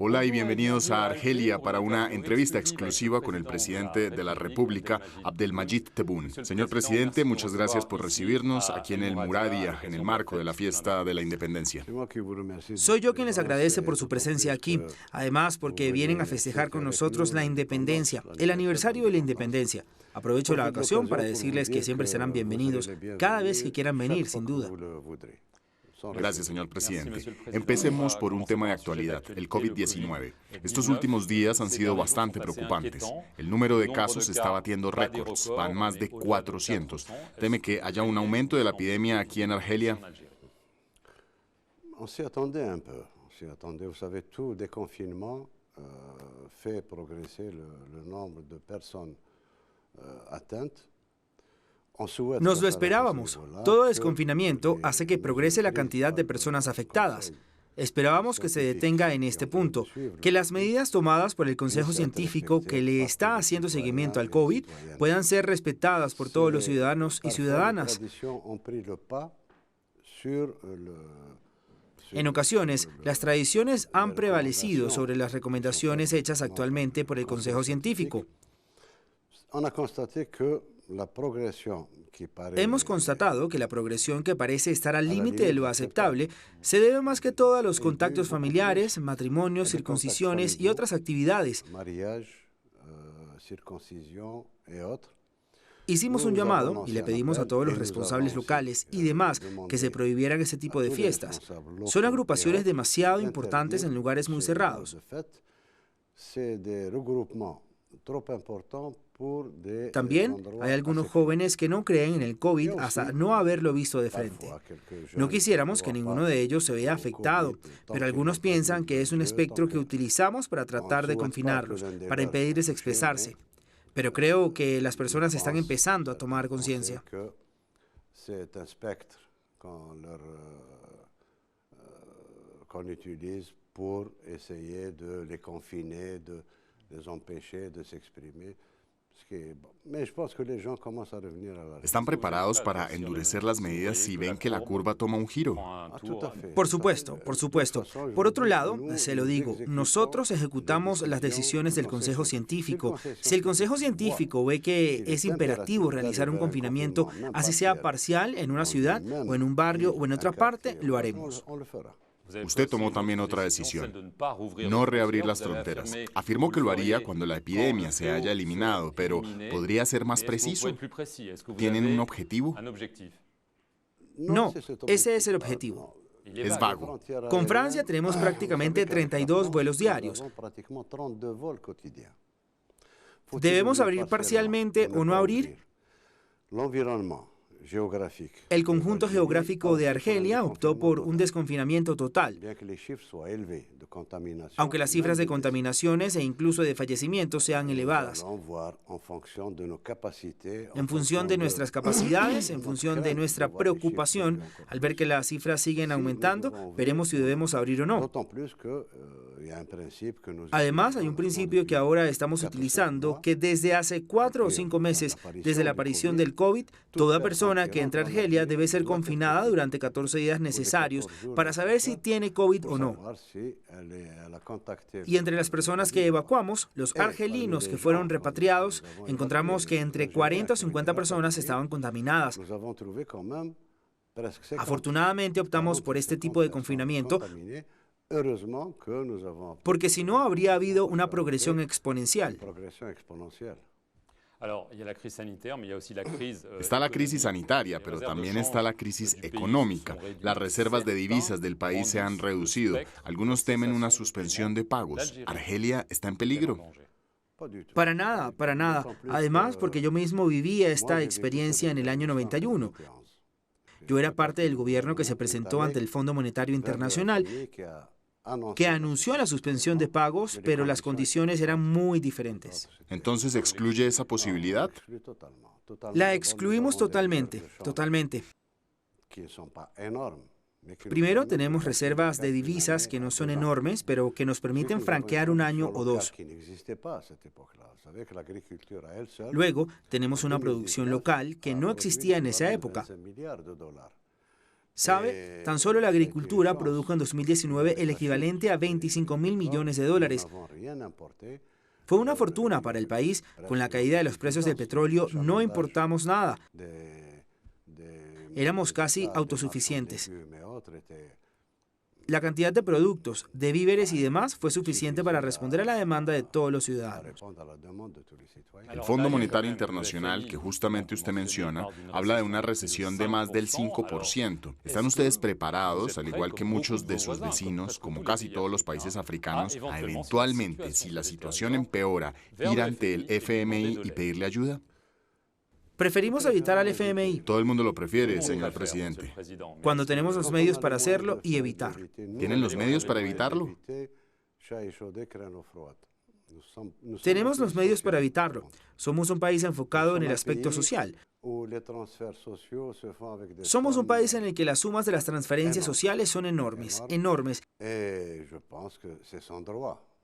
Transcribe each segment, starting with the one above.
Hola y bienvenidos a Argelia para una entrevista exclusiva con el presidente de la República, Abdelmadjid Tebboune. Señor presidente, muchas gracias por recibirnos aquí en el Muradia, en el marco de la fiesta de la independencia. Soy yo quien les agradece por su presencia aquí, además porque vienen a festejar con nosotros la independencia, el aniversario de la independencia. Aprovecho la ocasión para decirles que siempre serán bienvenidos cada vez que quieran venir, sin duda. Gracias, señor presidente. Empecemos por un tema de actualidad, el COVID-19. Estos últimos días han sido bastante preocupantes. El número de casos está batiendo récords, van más de 400. ¿Teme que haya un aumento de la epidemia aquí en Argelia? On s'y attendait un peu. On s'y attendait. Vous savez, tout déconfinement fait progresser le nombre de personnes atteintes. Nos lo esperábamos. Todo desconfinamiento hace que progrese la cantidad de personas afectadas. Esperábamos que se detenga en este punto, que las medidas tomadas por el Consejo Científico que le está haciendo seguimiento al COVID puedan ser respetadas por todos los ciudadanos y ciudadanas. En ocasiones, las tradiciones han prevalecido sobre las recomendaciones hechas actualmente por el Consejo Científico. Hemos constatado que la progresión que parece estar al límite de lo aceptable se debe más que todo a los contactos familiares, matrimonios, circuncisiones y otras actividades. Hicimos un llamado y le pedimos a todos los responsables locales y demás que se prohibieran ese tipo de fiestas. Son agrupaciones demasiado importantes en lugares muy cerrados. También hay algunos jóvenes que no creen en el COVID hasta no haberlo visto de frente. No quisiéramos que ninguno de ellos se vea afectado, pero algunos piensan que es un espectro que utilizamos para tratar de confinarlos, para impedirles expresarse. Pero creo que las personas están empezando a tomar conciencia. Qu'on utilise pour essayer de les confiner, de les empêcher de s'exprimer. ¿Están preparados para endurecer las medidas si ven que la curva toma un giro? Por supuesto, por supuesto. Por otro lado, se lo digo, nosotros ejecutamos las decisiones del Consejo Científico. Si el Consejo Científico ve que es imperativo realizar un confinamiento, así sea parcial en una ciudad o en un barrio o en otra parte, lo haremos. Usted tomó también otra decisión, no reabrir las fronteras. Afirmó que lo haría cuando la epidemia se haya eliminado, pero ¿podría ser más preciso? ¿Tienen un objetivo? No, ese es el objetivo. Es vago. Con Francia tenemos prácticamente 32 vuelos diarios. ¿Debemos abrir parcialmente o no abrir? El conjunto geográfico de Argelia optó por un desconfinamiento total. Aunque las cifras de contaminaciones e incluso de fallecimientos sean elevadas. En función de nuestras capacidades, en función de nuestra preocupación, al ver que las cifras siguen aumentando, veremos si debemos abrir o no. Además, hay un principio que ahora estamos utilizando, que desde hace 4 o 5 meses, desde la aparición del COVID, toda persona que entra a Argelia debe ser confinada durante 14 días necesarios para saber si tiene COVID o no. Y entre las personas que evacuamos, los argelinos que fueron repatriados, encontramos que entre 40 o 50 personas estaban contaminadas. Afortunadamente optamos por este tipo de confinamiento porque si no habría habido una progresión exponencial. Está la crisis sanitaria, pero también está la crisis económica. Las reservas de divisas del país se han reducido. Algunos temen una suspensión de pagos. ¿Argelia está en peligro? Para nada, para nada. Además, porque yo mismo viví esta experiencia en el año 91. Yo era parte del gobierno que se presentó ante el Fondo Monetario Internacional, que anunció la suspensión de pagos, pero las condiciones eran muy diferentes. ¿Entonces excluye esa posibilidad? La excluimos totalmente, totalmente. Primero, tenemos reservas de divisas que no son enormes, pero que nos permiten franquear un año o dos. Luego, tenemos una producción local que no existía en esa época. ¿Sabe? Tan solo la agricultura produjo en 2019 el equivalente a 25.000 millones de dólares. Fue una fortuna para el país. Con la caída de los precios del petróleo no importamos nada. Éramos casi autosuficientes. La cantidad de productos, de víveres y demás fue suficiente para responder a la demanda de todos los ciudadanos. El Fondo Monetario Internacional, que justamente usted menciona, habla de una recesión de más del 5%. ¿Están ustedes preparados, al igual que muchos de sus vecinos, como casi todos los países africanos, a eventualmente, si la situación empeora, ir ante el FMI y pedirle ayuda? Preferimos evitar al FMI. Todo el mundo lo prefiere, señor presidente. Cuando tenemos los medios para hacerlo y evitar. ¿Tienen los medios para evitarlo? Tenemos los medios para evitarlo. Somos un país enfocado en el aspecto social. Somos un país en el que las sumas de las transferencias sociales son enormes, enormes.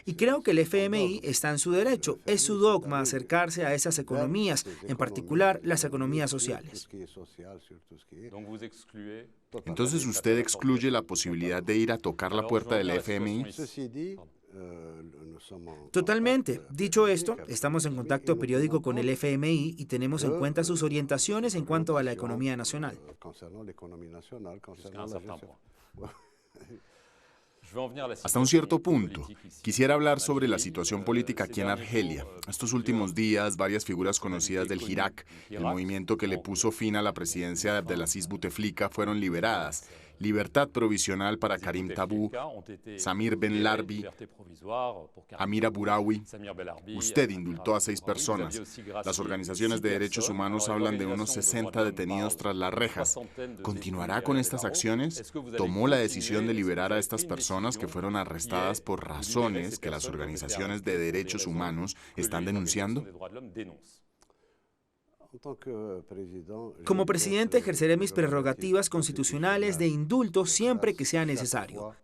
Y creo que el FMI está en su derecho, es su dogma acercarse a esas economías, en particular las economías sociales. Entonces, ¿usted excluye la posibilidad de ir a tocar la puerta del FMI? Totalmente. Dicho esto, estamos en contacto periódico con el FMI y tenemos en cuenta sus orientaciones en cuanto a la economía nacional. Hasta un cierto punto. Quisiera hablar sobre la situación política aquí en Argelia. Estos últimos días, varias figuras conocidas del Hirak, el movimiento que le puso fin a la presidencia de Abdelaziz Bouteflika, fueron liberadas. Libertad provisional para Karim Tabou, Samir Ben Larbi, Amira Bouraoui. Usted indultó a 6 personas. Las organizaciones de derechos humanos hablan de unos 60 detenidos tras las rejas. ¿Continuará con estas acciones? ¿Tomó la decisión de liberar a estas personas que fueron arrestadas por razones que las organizaciones de derechos humanos están denunciando? Como presidente ejerceré mis prerrogativas constitucionales de indulto siempre que sea necesario.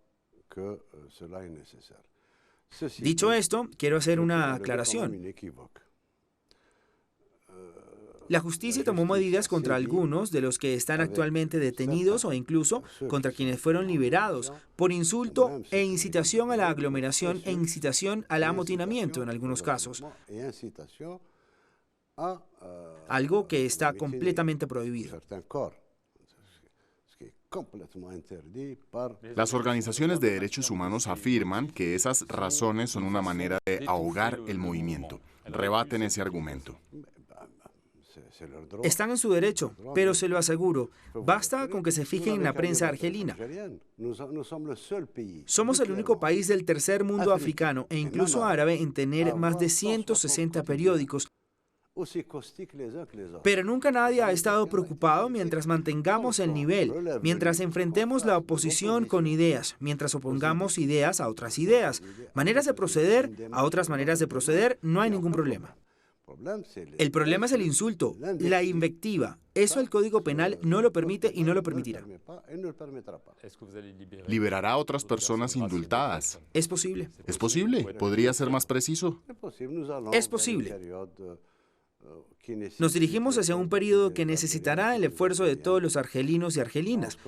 Dicho esto, quiero hacer una aclaración. La justicia tomó medidas contra algunos de los que están actualmente detenidos o incluso contra quienes fueron liberados por insulto e incitación a la aglomeración e incitación al amotinamiento en algunos casos. Algo que está completamente prohibido. Las organizaciones de derechos humanos afirman que esas razones son una manera de ahogar el movimiento. Rebaten ese argumento. Están en su derecho, pero se lo aseguro, basta con que se fijen en la prensa argelina. Somos el único país del tercer mundo africano e incluso árabe en tener más de 160 periódicos. Pero nunca nadie ha estado preocupado mientras mantengamos el nivel, mientras enfrentemos la oposición con ideas, mientras opongamos ideas a otras ideas, maneras de proceder a otras maneras de proceder, no hay ningún problema. El problema es el insulto, la invectiva. Eso el Código Penal no lo permite y no lo permitirá. ¿Liberará a otras personas indultadas? Es posible. ¿Es posible? ¿Podría ser más preciso? Es posible. Nos dirigimos hacia un periodo que necesitará el esfuerzo de todos los argelinos y argelinas.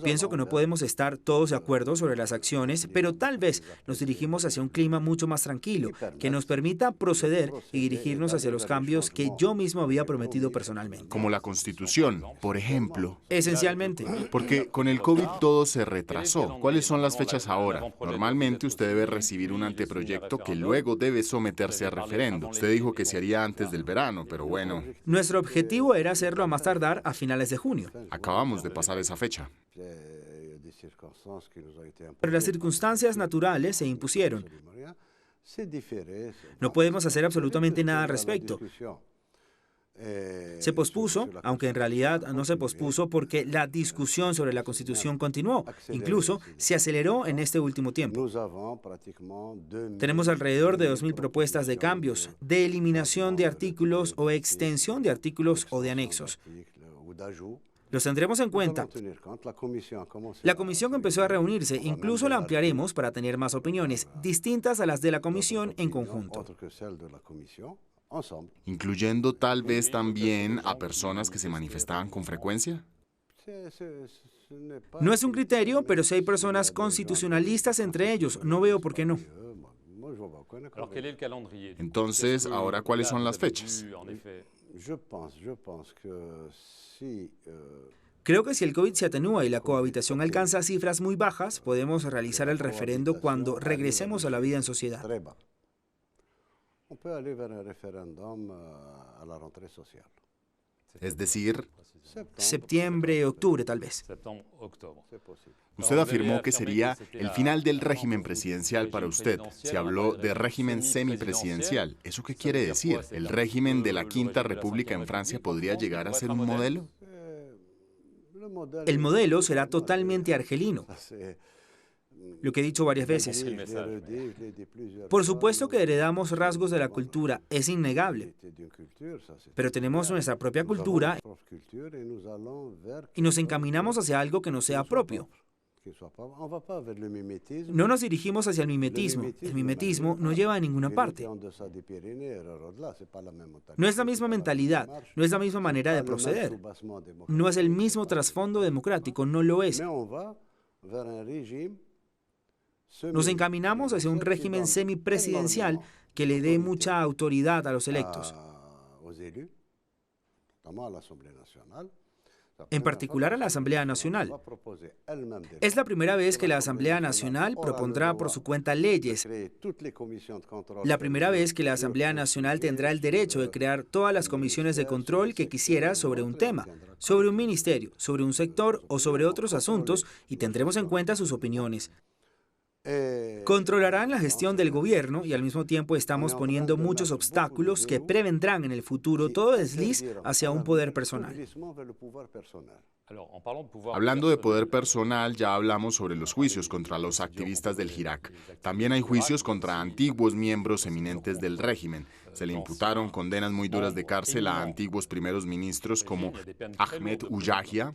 Pienso que no podemos estar todos de acuerdo sobre las acciones, pero tal vez nos dirigimos hacia un clima mucho más tranquilo, que nos permita proceder y dirigirnos hacia los cambios que yo mismo había prometido personalmente. Como la Constitución, por ejemplo. Esencialmente. Porque con el COVID todo se retrasó. ¿Cuáles son las fechas ahora? Normalmente usted debe recibir un anteproyecto que luego debe someterse a referendo. Usted dijo que se haría antes del verano, pero bueno. Nuestro objetivo era hacerlo a más tardar a finales de junio. Acabamos de pasar esa fecha. Pero las circunstancias naturales se impusieron. No podemos hacer absolutamente nada al respecto. Se pospuso, aunque en realidad no se pospuso porque la discusión sobre la Constitución continuó. Incluso se aceleró en este último tiempo. Tenemos alrededor de 2.000 propuestas de cambios, de eliminación de artículos o extensión de artículos o de anexos. Los tendremos en cuenta. La comisión empezó a reunirse, incluso la ampliaremos para tener más opiniones, distintas a las de la comisión en conjunto. ensemble. incluyendo tal vez también a personas que se manifestaban con frecuencia. No es un criterio, pero si hay personas constitucionalistas entre ellos, no veo por qué no. Entonces, ahora, ¿cuáles son las fechas? Creo que si el COVID se atenúa y la cohabitación alcanza cifras muy bajas, podemos realizar el referendo cuando regresemos a la vida en sociedad. Es decir, Septiembre, octubre, tal vez. usted afirmó que sería el final del régimen presidencial para usted. Se habló de régimen semipresidencial. ¿Eso qué quiere decir? ¿El régimen de la Quinta República en Francia podría llegar a ser un modelo? El modelo será totalmente argelino, lo que he dicho varias veces. Por supuesto que heredamos rasgos de la cultura, es innegable, pero tenemos nuestra propia cultura y nos encaminamos hacia algo que nos sea propio. No nos dirigimos hacia el mimetismo no lleva a ninguna parte. No es la misma mentalidad, no es la misma manera de proceder, no es el mismo trasfondo democrático, no lo es. Nos encaminamos hacia un régimen semipresidencial que le dé mucha autoridad a los electos, en particular a la Asamblea Nacional. Es la primera vez que la Asamblea Nacional propondrá por su cuenta leyes. La primera vez que la Asamblea Nacional tendrá el derecho de crear todas las comisiones de control que quisiera sobre un tema, sobre un ministerio, sobre un sector o sobre otros asuntos, y tendremos en cuenta sus opiniones. Controlarán la gestión del gobierno y al mismo tiempo estamos poniendo muchos obstáculos que prevendrán en el futuro todo desliz hacia un poder personal. Hablando de poder personal, ya hablamos sobre los juicios contra los activistas del Hirak. También hay juicios contra antiguos miembros eminentes del régimen. Se le imputaron condenas muy duras de cárcel a antiguos primeros ministros como Ahmed Oujahia,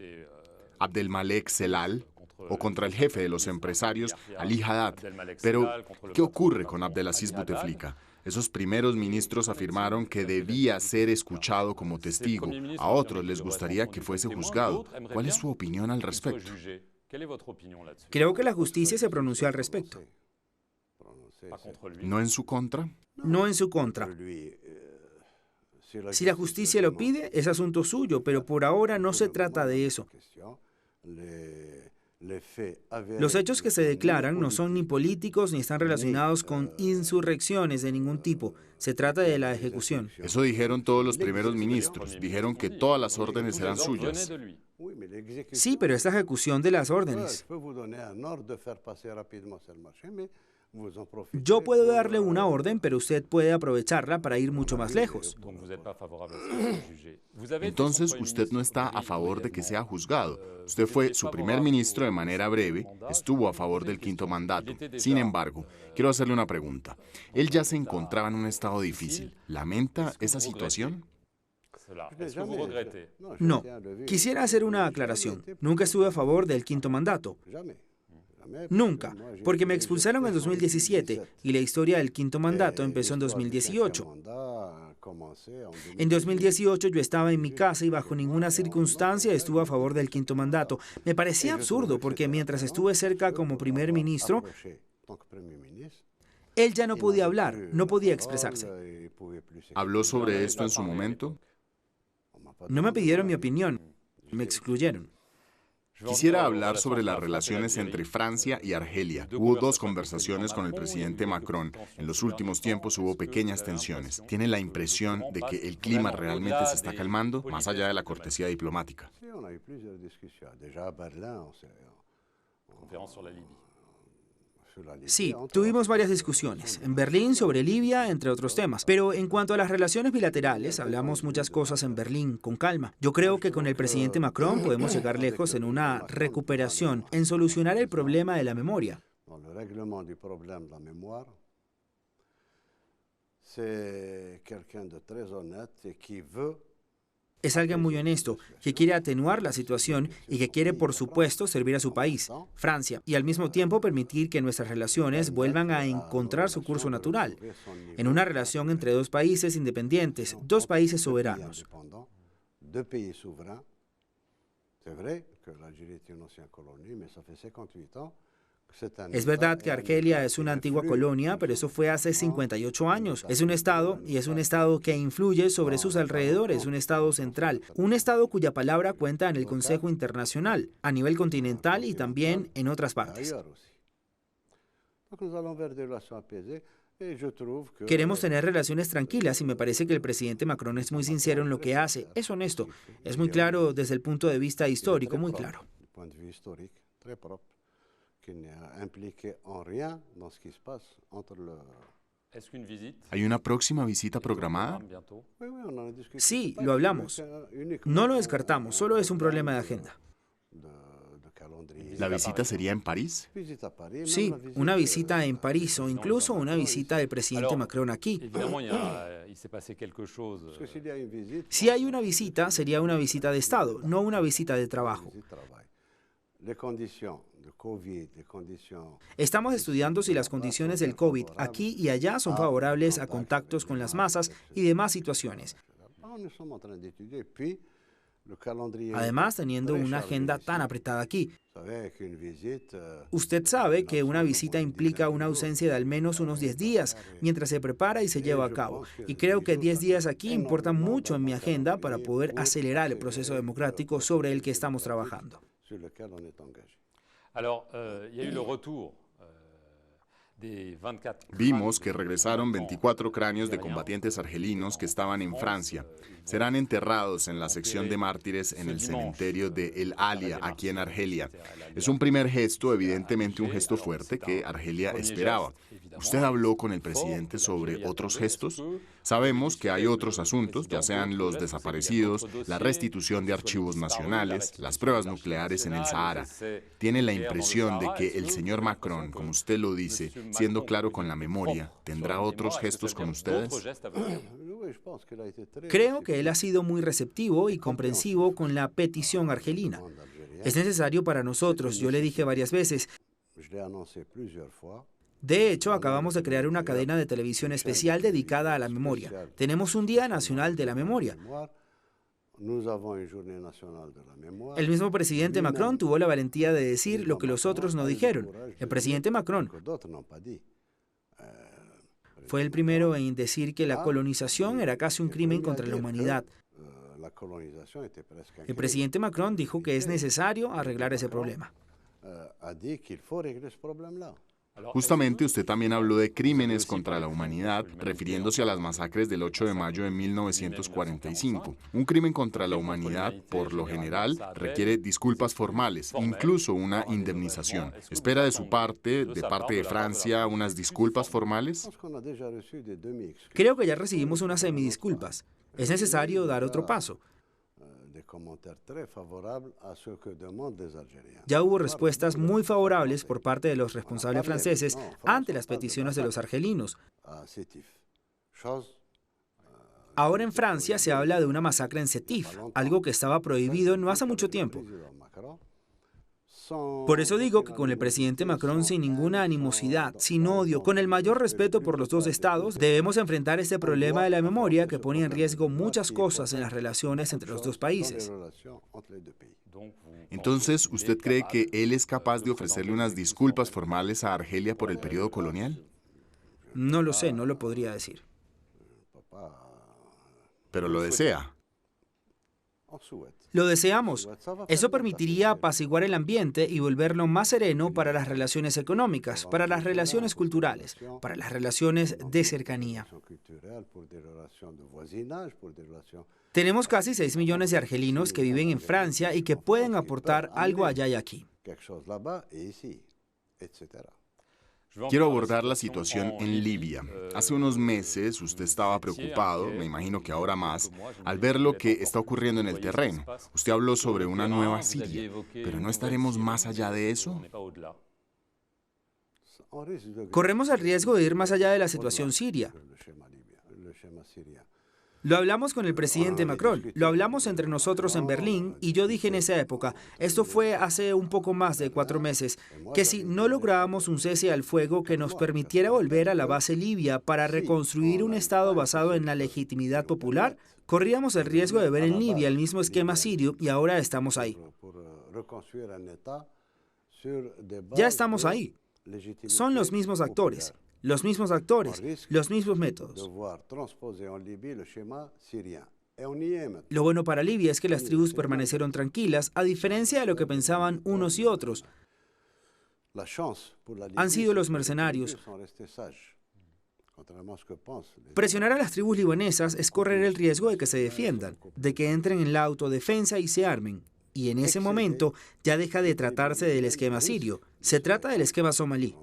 Abdelmalek Zelal, o contra el jefe de los empresarios, Ali Haddad. Pero, ¿qué ocurre con Abdelaziz Bouteflika? Esos primeros ministros afirmaron que debía ser escuchado como testigo. A otros les gustaría que fuese juzgado. ¿Cuál es su opinión al respecto? Creo que la justicia se pronunció al respecto. ¿No en su contra? No en su contra. Si la justicia lo pide, es asunto suyo, pero por ahora no se trata de eso. Los hechos que se declaran no son ni políticos ni están relacionados con insurrecciones de ningún tipo. Se trata de la ejecución. Eso dijeron todos los primeros ministros. Dijeron que todas las órdenes eran suyas. Sí, pero esta ejecución de las órdenes. Yo puedo darle una orden, pero usted puede aprovecharla para ir mucho más lejos. Entonces, usted no está a favor de que sea juzgado. Usted fue su primer ministro de manera breve, estuvo a favor del quinto mandato. Sin embargo, quiero hacerle una pregunta. Él ya se encontraba en un estado difícil. ¿Lamenta esa situación? No. Quisiera hacer una aclaración. Nunca estuve a favor del quinto mandato. Nunca, porque me expulsaron en 2017 y la historia del quinto mandato empezó en 2018. En 2018 yo estaba en mi casa y bajo ninguna circunstancia estuve a favor del quinto mandato. Me parecía absurdo porque mientras estuve cerca como primer ministro, él ya no podía hablar, no podía expresarse. ¿Habló sobre esto en su momento? No me pidieron mi opinión, me excluyeron. Quisiera hablar sobre las relaciones entre Francia y Argelia. Hubo dos conversaciones con el presidente Macron. En los últimos tiempos hubo pequeñas tensiones. ¿Tiene la impresión de que el clima realmente se está calmando, más allá de la cortesía diplomática? Sí, tuvimos varias discusiones, en Berlín sobre Libia, entre otros temas. Pero en cuanto a las relaciones bilaterales, hablamos muchas cosas en Berlín, con calma. Yo creo que con el presidente Macron podemos llegar lejos en una recuperación, en solucionar el problema de la memoria. Es alguien muy honesto, que quiere atenuar la situación y que quiere, por supuesto, servir a su país, Francia, y al mismo tiempo permitir que nuestras relaciones vuelvan a encontrar su curso natural, en una relación entre dos países independientes, dos países soberanos. Es verdad que Argelia es una antigua colonia, pero eso fue hace 58 años. Es un estado, y es un estado que influye sobre sus alrededores, un estado central, un estado cuya palabra cuenta en el Consejo Internacional, a nivel continental y también en otras partes. Queremos tener relaciones tranquilas y me parece que el presidente Macron es muy sincero en lo que hace, es honesto, es muy claro desde el punto de vista histórico, muy claro. ¿Hay una próxima visita programada? Sí, lo hablamos. No lo descartamos, solo es un problema de agenda. ¿La visita sería en París? Sí, una visita en París o incluso una visita del presidente Macron aquí. Si hay una visita, sería una visita de Estado, no una visita de trabajo. Estamos estudiando si las condiciones del COVID aquí y allá son favorables a contactos con las masas y demás situaciones. Además, teniendo una agenda tan apretada aquí. Usted sabe que una visita implica una ausencia de al menos unos 10 días, mientras se prepara y se lleva a cabo. Y creo que 10 días aquí importan mucho en mi agenda para poder acelerar el proceso democrático sobre el que estamos trabajando. Vimos que regresaron 24 cráneos de combatientes argelinos que estaban en Francia. Serán enterrados en la sección de mártires en el cementerio de El Alia, aquí en Argelia. Es un primer gesto, evidentemente un gesto fuerte que Argelia esperaba. ¿Usted habló con el presidente sobre otros gestos? Sabemos que hay otros asuntos, ya sean los desaparecidos, la restitución de archivos nacionales, las pruebas nucleares en el Sahara. ¿Tiene la impresión de que el señor Macron, como usted lo dice, siendo claro con la memoria, tendrá otros gestos con ustedes? Creo que él ha sido muy receptivo y comprensivo con la petición argelina. Es necesario para nosotros, yo le dije varias veces. De hecho, acabamos de crear una cadena de televisión especial dedicada a la memoria. Tenemos un Día Nacional de la Memoria. El mismo presidente Macron tuvo la valentía de decir lo que los otros no dijeron. El presidente Macron fue el primero en decir que la colonización era casi un crimen contra la humanidad. El presidente Macron dijo que es necesario arreglar ese problema. Justamente usted también habló de crímenes contra la humanidad, refiriéndose a las masacres del 8 de mayo de 1945. Un crimen contra la humanidad, por lo general, requiere disculpas formales, incluso una indemnización. ¿Espera de su parte, de parte de Francia, unas disculpas formales? Creo que ya recibimos unas semidisculpas. Es necesario dar otro paso. Ya hubo respuestas muy favorables por parte de los responsables franceses ante las peticiones de los argelinos. Ahora en Francia se habla de una masacre en Sétif, algo que estaba prohibido no hace mucho tiempo. Por eso digo que con el presidente Macron, sin ninguna animosidad, sin odio, con el mayor respeto por los dos estados, debemos enfrentar este problema de la memoria que pone en riesgo muchas cosas en las relaciones entre los dos países. Entonces, ¿usted cree que él es capaz de ofrecerle unas disculpas formales a Argelia por el periodo colonial? No lo sé, no lo podría decir. Pero lo desea. Lo deseamos. Eso permitiría apaciguar el ambiente y volverlo más sereno para las relaciones económicas, para las relaciones culturales, para las relaciones de cercanía. Tenemos casi 6 millones de argelinos que viven en Francia y que pueden aportar algo allá y aquí. Quiero abordar la situación en Libia. Hace unos meses usted estaba preocupado, me imagino que ahora más, al ver lo que está ocurriendo en el terreno. Usted habló sobre una nueva Siria, pero ¿no estaremos más allá de eso? Corremos el riesgo de ir más allá de la situación siria. Lo hablamos con el presidente Macron, lo hablamos entre nosotros en Berlín y yo dije en esa época, esto fue hace un poco más de 4 meses, que si no lográbamos un cese al fuego que nos permitiera volver a la base libia para reconstruir un Estado basado en la legitimidad popular, corríamos el riesgo de ver en Libia el mismo esquema sirio y ahora estamos ahí. Ya estamos ahí. Son los mismos actores, los mismos métodos. Lo bueno para Libia es que las tribus permanecieron tranquilas, a diferencia de lo que pensaban unos y otros. Han sido los mercenarios. Presionar a las tribus libanesas es correr el riesgo de que se defiendan, de que entren en la autodefensa y se armen. Y en ese momento ya deja de tratarse del esquema sirio, se trata del esquema somalí.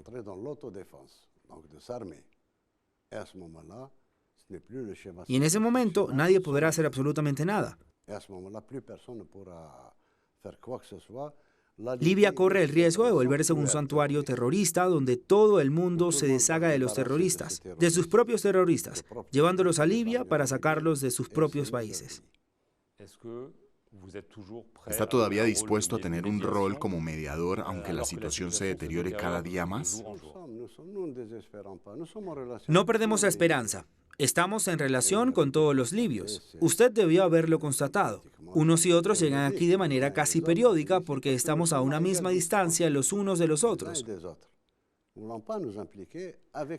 Y en ese momento nadie podrá hacer absolutamente nada. Libia corre el riesgo de volverse un santuario terrorista donde todo el mundo se deshaga de los terroristas, de sus propios terroristas, llevándolos a Libia para sacarlos de sus propios países. ¿Está todavía dispuesto a tener un rol como mediador aunque la situación se deteriore cada día más? No perdemos la esperanza. Estamos en relación con todos los libios. Usted debió haberlo constatado. Unos y otros llegan aquí de manera casi periódica porque estamos a una misma distancia los unos de los otros.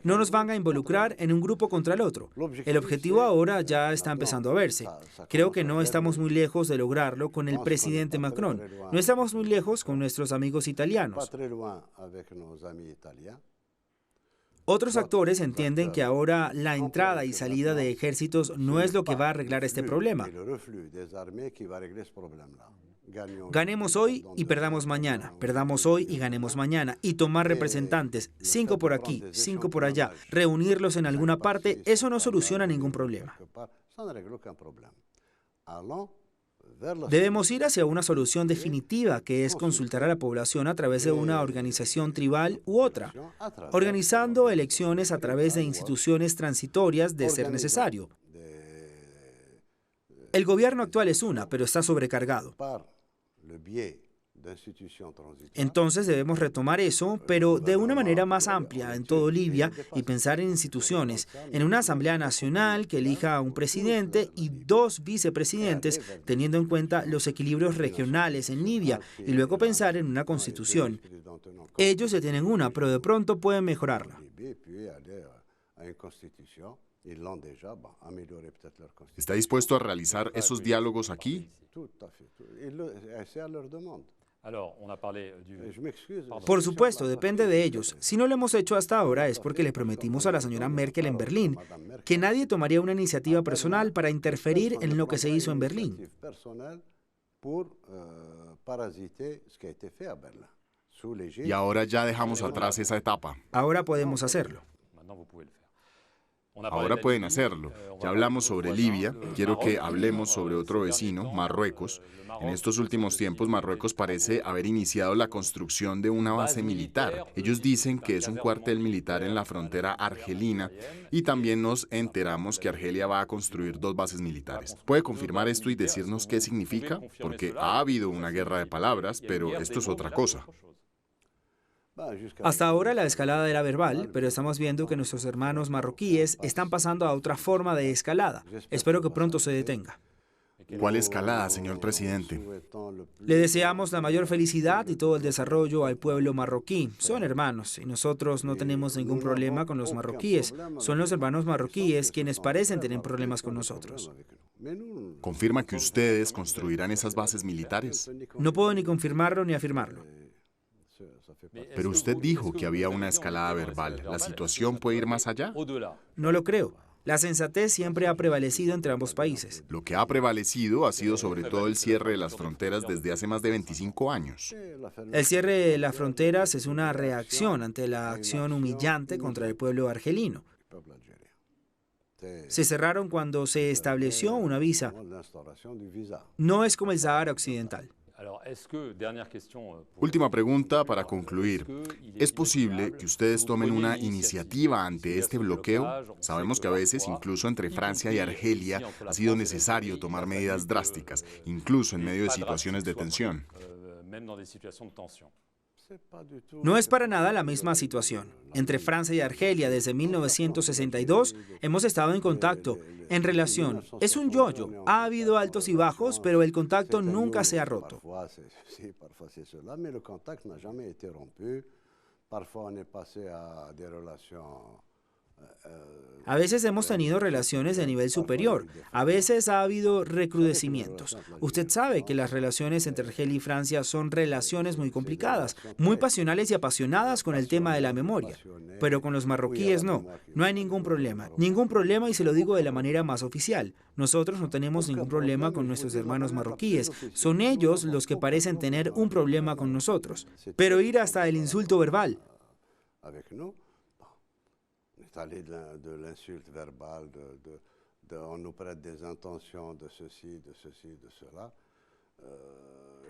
No nos van a involucrar en un grupo contra el otro. El objetivo ahora ya está empezando a verse. Creo que no estamos muy lejos de lograrlo con el presidente Macron. No estamos muy lejos con nuestros amigos italianos. Otros actores entienden que ahora la entrada y salida de ejércitos no es lo que va a arreglar este problema. Ganemos hoy y perdamos mañana, perdamos hoy y ganemos mañana, y tomar representantes, 5 por aquí, 5 por allá, reunirlos en alguna parte, eso no soluciona ningún problema. Debemos ir hacia una solución definitiva, que es consultar a la población a través de una organización tribal u otra, organizando elecciones a través de instituciones transitorias de ser necesario. El gobierno actual es una, pero está sobrecargado. Entonces debemos retomar eso, pero de una manera más amplia en todo Libia y pensar en instituciones, en una asamblea nacional que elija a un presidente y 2 vicepresidentes, teniendo en cuenta los equilibrios regionales en Libia, y luego pensar en una constitución. Ellos ya tienen una, pero de pronto pueden mejorarla. ¿Está dispuesto a realizar esos diálogos aquí? Por supuesto, depende de ellos. Si no lo hemos hecho hasta ahora es porque le prometimos a la señora Merkel en Berlín que nadie tomaría una iniciativa personal para interferir en lo que se hizo en Berlín. Y ahora ya dejamos atrás esa etapa. Ahora podemos hacerlo. Ahora pueden hacerlo. Ya hablamos sobre Libia, quiero que hablemos sobre otro vecino, Marruecos. En estos últimos tiempos, Marruecos parece haber iniciado la construcción de una base militar. Ellos dicen que es un cuartel militar en la frontera argelina y también nos enteramos que Argelia va a construir 2 bases militares. ¿Puede confirmar esto y decirnos qué significa? Porque ha habido una guerra de palabras, pero esto es otra cosa. Hasta ahora la escalada era verbal, pero estamos viendo que nuestros hermanos marroquíes están pasando a otra forma de escalada. Espero que pronto se detenga. ¿Cuál escalada, señor presidente? Le deseamos la mayor felicidad y todo el desarrollo al pueblo marroquí. Son hermanos y nosotros no tenemos ningún problema con los marroquíes. Son los hermanos marroquíes quienes parecen tener problemas con nosotros. ¿Confirma que ustedes construirán esas bases militares? No puedo ni confirmarlo ni afirmarlo. Pero usted dijo que había una escalada verbal. ¿La situación puede ir más allá? No lo creo. La sensatez siempre ha prevalecido entre ambos países. Lo que ha prevalecido ha sido sobre todo el cierre de las fronteras desde hace más de 25 años. El cierre de las fronteras es una reacción ante la acción humillante contra el pueblo argelino. Se cerraron cuando se estableció una visa. No es como el Sahara Occidental. Última pregunta para concluir. ¿Es posible que ustedes tomen una iniciativa ante este bloqueo? Sabemos que a veces, incluso entre Francia y Argelia, ha sido necesario tomar medidas drásticas, incluso en medio de situaciones de tensión. No es para nada la misma situación. Entre Francia y Argelia desde 1962 hemos estado en contacto, en relación. Es un yo-yo. Ha habido altos y bajos, pero el contacto nunca se ha roto. A veces hemos tenido relaciones de nivel superior, a veces ha habido recrudecimientos. Usted sabe que las relaciones entre Argelia y Francia son relaciones muy complicadas, muy pasionales y apasionadas con el tema de la memoria. Pero con los marroquíes no hay ningún problema y se lo digo de la manera más oficial. Nosotros no tenemos ningún problema con nuestros hermanos marroquíes, son ellos los que parecen tener un problema con nosotros. Pero ir hasta el insulto verbal. Aller de l'insulte verbale, on nous prête des intentions de ceci, de cela.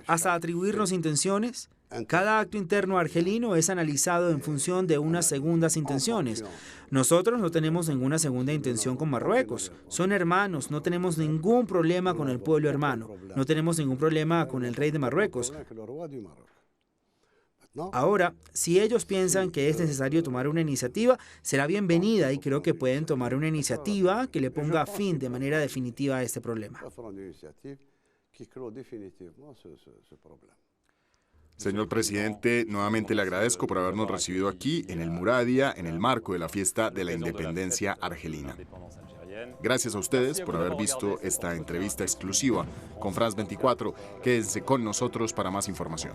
Hasta atribuirnos intenciones. Cada acto interno argelino es analizado en función de unas segundas intenciones. Nosotros no tenemos ninguna segunda intención con Marruecos. Son hermanos, no tenemos ningún problema con el pueblo hermano. No tenemos ningún problema con el rey de Marruecos. Ahora, si ellos piensan que es necesario tomar una iniciativa, será bienvenida y creo que pueden tomar una iniciativa que le ponga fin de manera definitiva a este problema. Señor presidente, nuevamente le agradezco por habernos recibido aquí en el Muradia en el marco de la fiesta de la independencia argelina. Gracias a ustedes por haber visto esta entrevista exclusiva con France 24. Quédense con nosotros para más información.